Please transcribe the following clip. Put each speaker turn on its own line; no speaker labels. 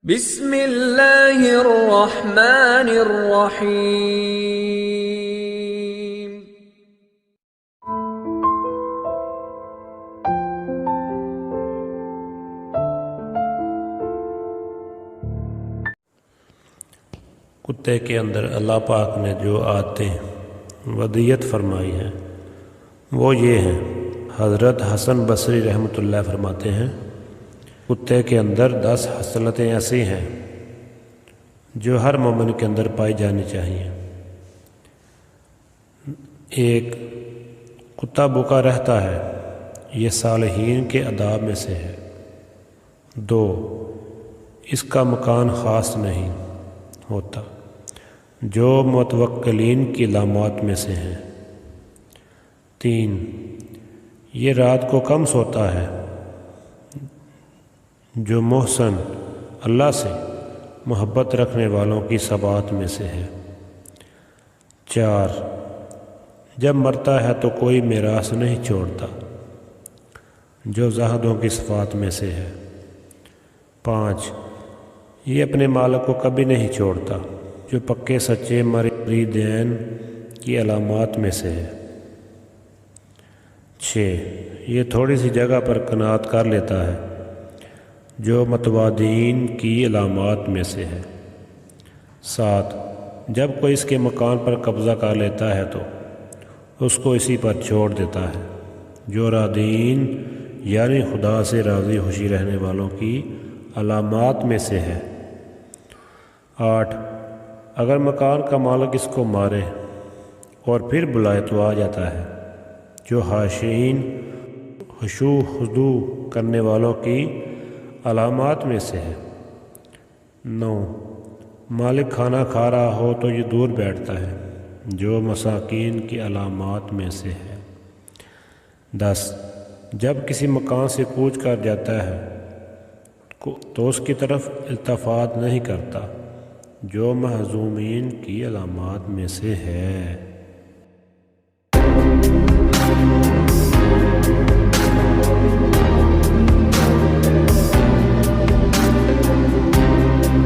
بسم اللہ الرحمن الرحیم۔
کتے کے اندر اللہ پاک نے جو عادتیں ودیت فرمائی ہیں وہ یہ ہیں۔ حضرت حسن بصری رحمۃ اللہ فرماتے ہیں، کتے کے اندر 10 خصلتیں ایسی ہیں جو ہر مومن کے اندر پائی جانی چاہیے۔ 1، کتا بھوکا رہتا ہے، یہ صالحین کے آداب میں سے ہے۔ 2، اس کا مکان خاص نہیں ہوتا، جو متوکلین کی علامات میں سے ہیں۔ 3، یہ رات کو کم سوتا ہے، جو محسن اللہ سے محبت رکھنے والوں کی صفات میں سے ہے۔ 4، جب مرتا ہے تو کوئی میراث نہیں چھوڑتا، جو زاہدوں کی صفات میں سے ہے۔ 5، یہ اپنے مالک کو کبھی نہیں چھوڑتا، جو پکے سچے مریدین کی علامات میں سے ہے۔ 6، یہ تھوڑی سی جگہ پر قناعت کر لیتا ہے، جو متوادین کی علامات میں سے ہے۔ 7، جب کوئی اس کے مکان پر قبضہ کر لیتا ہے تو اس کو اسی پر چھوڑ دیتا ہے، جو راضین یعنی خدا سے راضی خوشی رہنے والوں کی علامات میں سے ہے۔ 8، اگر مکان کا مالک اس کو مارے اور پھر بلائے تو آ جاتا ہے، جو خاشعین خشوع خضوع کرنے والوں کی علامات میں سے ہے۔ 9، مالک کھانا کھا رہا ہو تو یہ دور بیٹھتا ہے، جو مساکین کی علامات میں سے ہے۔ 10، جب کسی مکان سے کوچ کر جاتا ہے تو اس کی طرف التفات نہیں کرتا، جو محزومین کی علامات میں سے ہے۔